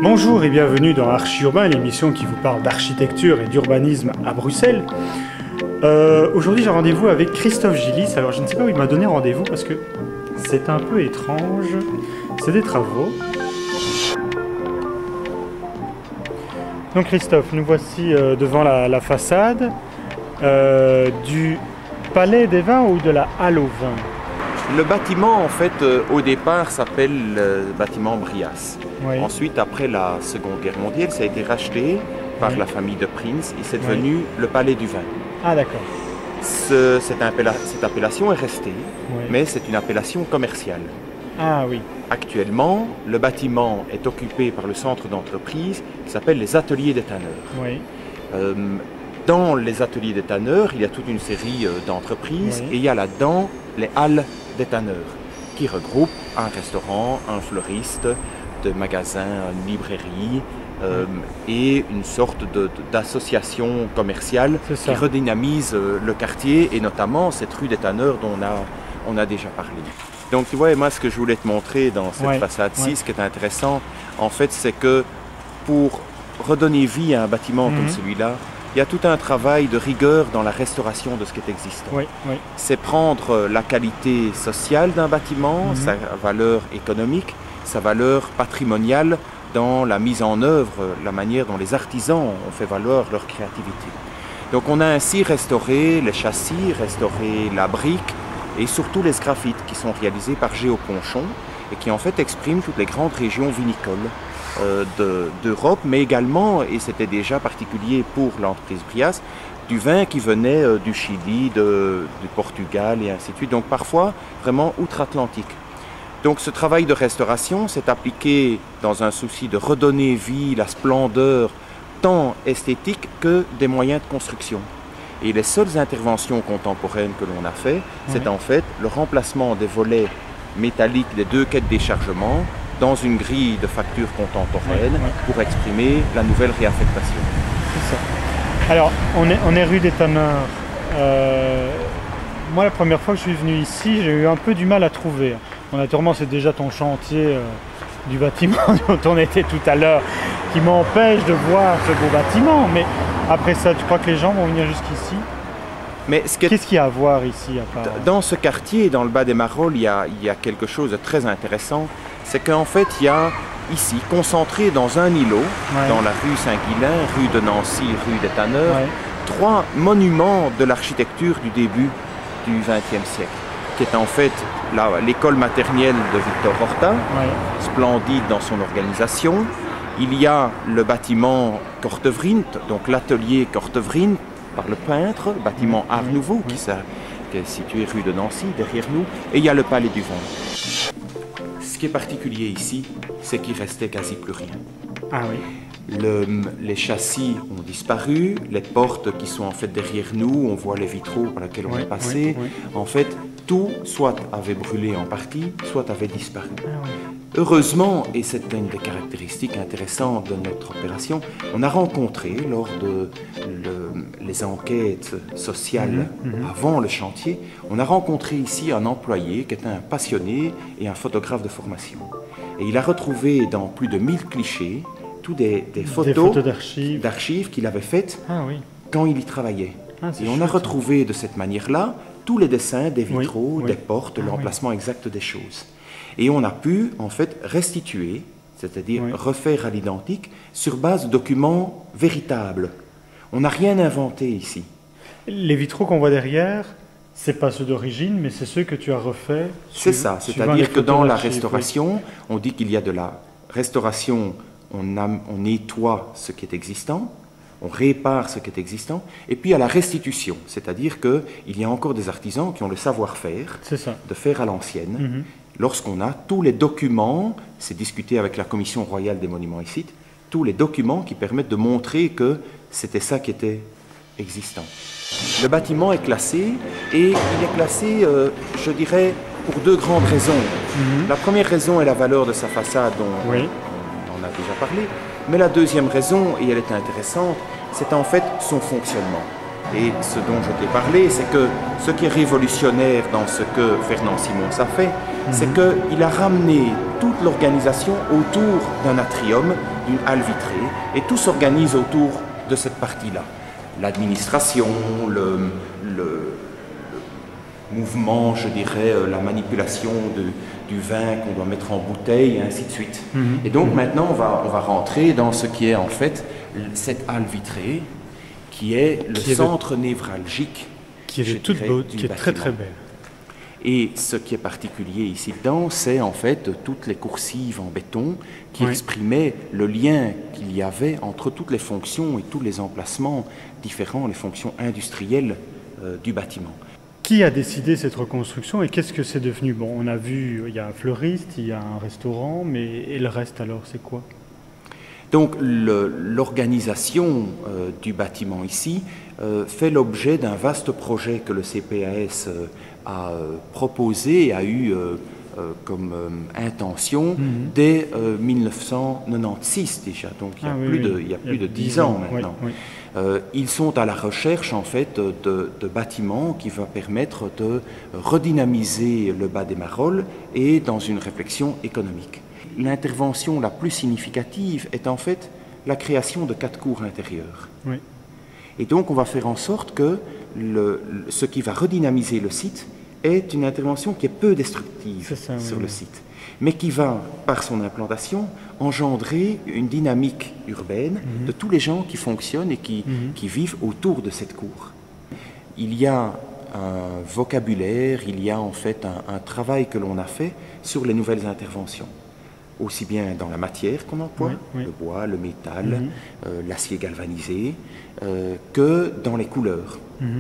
Bonjour et bienvenue dans Archi-Urbain, l'émission qui vous parle d'architecture et d'urbanisme à Bruxelles. Aujourd'hui j'ai rendez-vous avec Christophe Gillis. Alors je ne sais pas où il m'a donné rendez-vous parce que c'est un peu étrange. C'est des travaux. Donc Christophe, nous voici devant la façade du Palais des Vins ou de la Halle aux Vins. Le bâtiment, en fait, au départ, s'appelle le bâtiment Brias. Oui. Ensuite, après la Seconde Guerre mondiale, ça a été racheté par la famille de Prince et c'est devenu le Palais du Vin. Ah d'accord. Cette appellation est restée, Oui. mais c'est une appellation commerciale. Ah oui. Actuellement, le bâtiment est occupé par le centre d'entreprise qui s'appelle les Ateliers des Tanneurs. Oui. Dans les Ateliers des Tanneurs, il y a toute une série d'entreprises et il y a là-dedans les Halles des Tanneurs qui regroupent un restaurant, un fleuriste, de magasins, une librairie et une sorte d'association commerciale qui redynamise le quartier et notamment cette rue des Tanneurs dont on a déjà parlé. Donc tu vois, et moi ce que je voulais te montrer dans cette façade-ci, ce qui est intéressant en fait, c'est que pour redonner vie à un bâtiment comme celui-là, il y a tout un travail de rigueur dans la restauration de ce qui est existant. Oui, oui. C'est prendre la qualité sociale d'un bâtiment, sa valeur économique, sa valeur patrimoniale dans la mise en œuvre, la manière dont les artisans ont fait valoir leur créativité. Donc on a ainsi restauré les châssis, restauré la brique et surtout les sgraffites qui sont réalisés par Géo Ponchon et qui en fait expriment toutes les grandes régions vinicoles d'Europe, mais également, et c'était déjà particulier pour l'entreprise Brias, du vin qui venait du Chili, du Portugal et ainsi de suite, donc parfois vraiment outre-Atlantique. Donc ce travail de restauration s'est appliqué dans un souci de redonner vie, la splendeur tant esthétique que des moyens de construction. Et les seules interventions contemporaines que l'on a fait, c'est en fait le remplacement des volets métalliques des deux quais de déchargement dans une grille de facture contemporaine pour exprimer la nouvelle réaffectation. C'est ça. Alors, on est rue des Tanneurs. Moi, la première fois que je suis venu ici, j'ai eu un peu du mal à trouver. Naturellement, c'est déjà ton chantier du bâtiment dont on était tout à l'heure qui m'empêche de voir ce beau bâtiment. Mais après ça, tu crois que les gens vont venir jusqu'ici? Qu'est-ce qu'il y a à voir ici à part... Dans ce quartier, dans le bas des Marolles, il y a quelque chose de très intéressant. C'est qu'en fait, il y a ici, concentré dans un îlot, dans la rue Saint-Guilain, rue de Nancy, rue des Tanneurs, trois monuments de l'architecture du début du XXe siècle, qui est en fait l'école maternelle de Victor Horta, splendide dans son organisation. Il y a le bâtiment Kortevriend, donc l'atelier Kortevriend par le peintre, bâtiment Art Nouveau, qui est situé rue de Nancy, derrière nous, et il y a le Palais du Vin. Ce qui est particulier ici, c'est qu'il restait quasi plus rien. Ah oui. Les châssis ont disparu, les portes qui sont en fait derrière nous, on voit les vitraux par lesquels on est passé. En fait, tout soit avait brûlé en partie, soit avait disparu. Heureusement, et c'est une des caractéristiques intéressantes de notre opération, on a rencontré lors de les enquêtes sociales avant le chantier, on a rencontré ici un employé qui était un passionné et un photographe de formation. Et il a retrouvé dans plus de 1000 clichés tous des photos d'archives qu'il avait faites quand il y travaillait. Et on a retrouvé de cette manière-là tous les dessins des vitraux, des portes, l'emplacement exact des choses. Et on a pu en fait restituer, c'est-à-dire refaire à l'identique, sur base de documents véritables. On n'a rien inventé ici. Les vitraux qu'on voit derrière, c'est pas ceux d'origine, mais c'est ceux que tu as refaits. C'est ça, c'est-à-dire que dans la restauration, on dit qu'il y a de la restauration, on nettoie ce qui est existant, on répare ce qui est existant, et puis à la restitution, c'est-à-dire qu'il y a encore des artisans qui ont le savoir-faire de faire à l'ancienne. Lorsqu'on a tous les documents, c'est discuté avec la Commission royale des monuments et sites, tous les documents qui permettent de montrer que c'était ça qui était existant. Le bâtiment est classé, et il est classé, je dirais, pour deux grandes raisons. La première raison est la valeur de sa façade, dont on en a déjà parlé, mais la deuxième raison, et elle est intéressante, c'est en fait son fonctionnement. Et ce dont je t'ai parlé, c'est que ce qui est révolutionnaire dans ce que Fernand Simons a fait, c'est qu'il a ramené toute l'organisation autour d'un atrium, d'une halle vitrée, et tout s'organise autour de cette partie-là. L'administration, le mouvement, je dirais, la manipulation du vin qu'on doit mettre en bouteille, et ainsi de suite. Et donc maintenant, on va rentrer dans ce qui est en fait cette halle vitrée, qui est le centre névralgique, qui est toute beau, qui est très très belle. Et ce qui est particulier ici dedans, c'est en fait toutes les coursives en béton qui exprimaient le lien qu'il y avait entre toutes les fonctions et tous les emplacements différents, les fonctions industrielles du bâtiment. Qui a décidé cette reconstruction et qu'est-ce que c'est devenu? Bon, on a vu, il y a un fleuriste, il y a un restaurant, mais et le reste alors, c'est quoi? Donc l'organisation du bâtiment ici fait l'objet d'un vaste projet que le CPAS a proposé et a eu comme intention dès 1996 déjà, donc il y a plus de 10 ans maintenant. Ils sont à la recherche en fait de bâtiments qui vont permettre de redynamiser le bas des Marolles et dans une réflexion économique. L'intervention la plus significative est en fait la création de 4 cours intérieures. Et donc on va faire en sorte que ce qui va redynamiser le site est une intervention qui est peu destructive sur le site, mais qui va, par son implantation, engendrer une dynamique urbaine de tous les gens qui fonctionnent et qui vivent autour de cette cour. Il y a un vocabulaire, il y a en fait un travail que l'on a fait sur les nouvelles interventions, aussi bien dans la matière qu'on emploie, le bois, le métal, l'acier galvanisé, que dans les couleurs.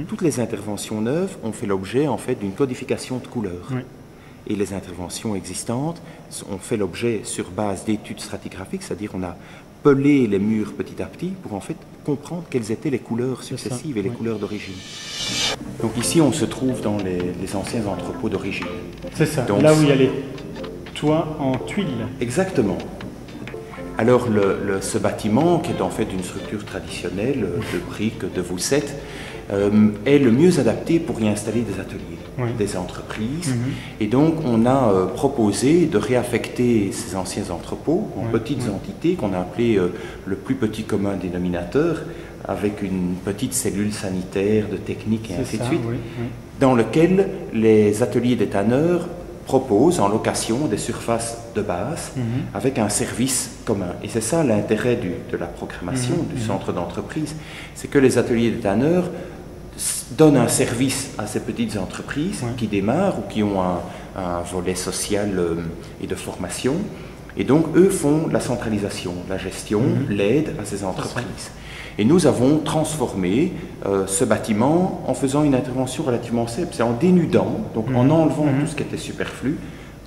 Toutes les interventions neuves ont fait l'objet en fait d'une codification de couleurs. Et les interventions existantes ont fait l'objet sur base d'études stratigraphiques, c'est-à-dire on a pelé les murs petit à petit pour en fait comprendre quelles étaient les couleurs successives et les couleurs d'origine. Donc ici on se trouve dans les anciens entrepôts d'origine. C'est ça, donc, là où il y a les toits en tuiles. Exactement. Alors ce bâtiment, qui est en fait une structure traditionnelle de briques, de voussettes, est le mieux adapté pour y installer des ateliers, des entreprises. Et donc on a proposé de réaffecter ces anciens entrepôts en petites entités qu'on a appelées le plus petit commun dénominateur, avec une petite cellule sanitaire, de technique et ainsi de suite, dans lequel les ateliers des tanneurs proposent en location des surfaces de base avec un service commun. Et c'est ça l'intérêt de la programmation du centre d'entreprise, c'est que les ateliers des tanneurs donnent un service à ces petites entreprises qui démarrent ou qui ont un volet social et de formation. Et donc eux font la centralisation, la gestion, l'aide à ces entreprises. Et nous avons transformé ce bâtiment en faisant une intervention relativement simple, c'est en dénudant, donc en enlevant tout ce qui était superflu,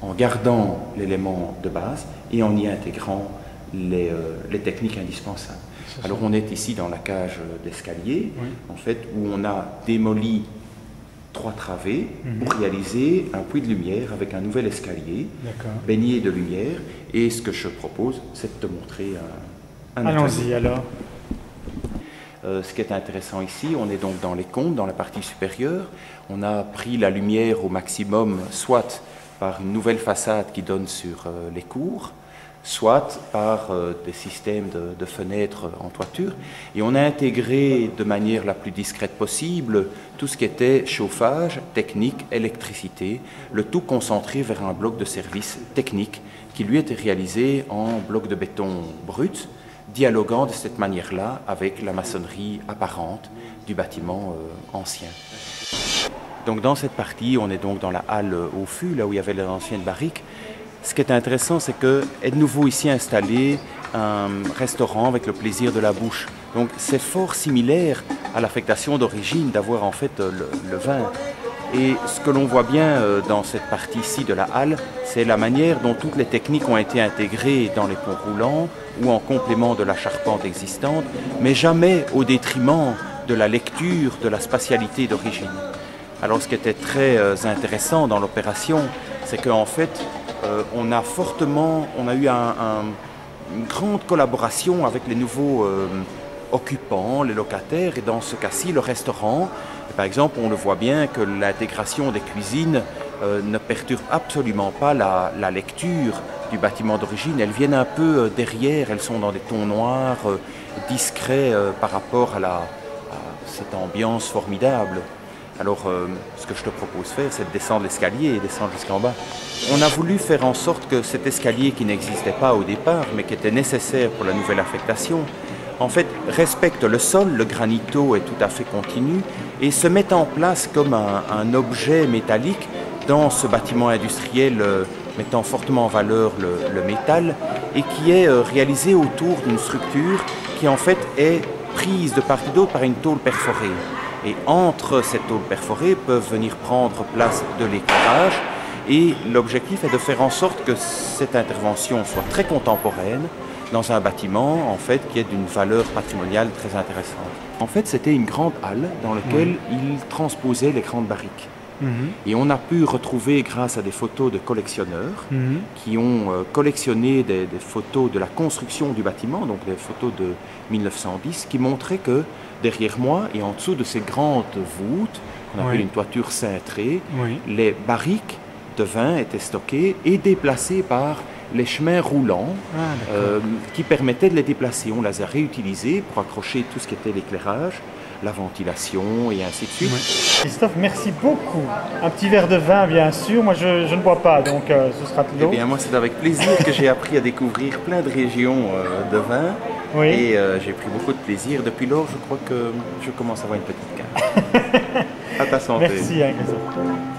en gardant l'élément de base et en y intégrant les techniques indispensables. Alors on est ici dans la cage d'escalier, en fait, où on a démoli 3 travées pour réaliser un puits de lumière avec un nouvel escalier baigné de lumière. Et ce que je propose, c'est de te montrer un Allons-y alors. Ce qui est intéressant ici, on est donc dans les combles, dans la partie supérieure. On a pris la lumière au maximum, soit par une nouvelle façade qui donne sur les cours, soit par des systèmes de fenêtres en toiture. Et on a intégré de manière la plus discrète possible tout ce qui était chauffage, technique, électricité, le tout concentré vers un bloc de service technique qui lui était réalisé en bloc de béton brut, dialoguant de cette manière-là avec la maçonnerie apparente du bâtiment ancien. Donc dans cette partie, on est donc dans la halle au fût, là où il y avait les anciennes barriques. Ce qui est intéressant, c'est qu'est de nouveau ici installé un restaurant avec le plaisir de la bouche. Donc c'est fort similaire à l'affectation d'origine d'avoir en fait le vin. Et ce que l'on voit bien dans cette partie-ci de la halle, c'est la manière dont toutes les techniques ont été intégrées dans les ponts roulants ou en complément de la charpente existante, mais jamais au détriment de la lecture, de la spatialité d'origine. Alors ce qui était très intéressant dans l'opération, c'est qu'en fait, on a eu une grande collaboration avec les nouveaux occupants, les locataires, et dans ce cas-ci, le restaurant. Et par exemple, on le voit bien que l'intégration des cuisines ne perturbe absolument pas la lecture du bâtiment d'origine. Elles viennent un peu derrière, elles sont dans des tons noirs, discrets par rapport à cette ambiance formidable. Alors, ce que je te propose de faire, c'est de descendre l'escalier et descendre jusqu'en bas. On a voulu faire en sorte que cet escalier qui n'existait pas au départ, mais qui était nécessaire pour la nouvelle affectation, en fait, respecte le sol, le granito est tout à fait continu, et se met en place comme un objet métallique dans ce bâtiment industriel mettant fortement en valeur le métal, et qui est réalisé autour d'une structure qui en fait est prise de part et d'autre par une tôle perforée. Et entre cette tôle perforée peuvent venir prendre place de l'éclairage, et l'objectif est de faire en sorte que cette intervention soit très contemporaine dans un bâtiment en fait qui est d'une valeur patrimoniale très intéressante. En fait, c'était une grande halle dans laquelle il transposait les grandes barriques. Et on a pu retrouver, grâce à des photos de collectionneurs qui ont collectionné des photos de la construction du bâtiment, donc des photos de 1910, qui montraient que derrière moi et en dessous de ces grandes voûtes, qu'on appelle une toiture cintrée, les barriques de vin étaient stockées et déplacées par les chemins roulants qui permettaient de les déplacer. On les a réutilisés pour accrocher tout ce qui était l'éclairage, la ventilation et ainsi de suite. Christophe, merci beaucoup. Un petit verre de vin, bien sûr. Moi, je ne bois pas, donc ce sera de l'eau. Eh bien, moi, c'est avec plaisir que j'ai appris à découvrir plein de régions de vin. Et j'ai pris beaucoup de plaisir. Depuis lors, je crois que je commence à avoir une petite carte. À ta santé. Merci, Christophe.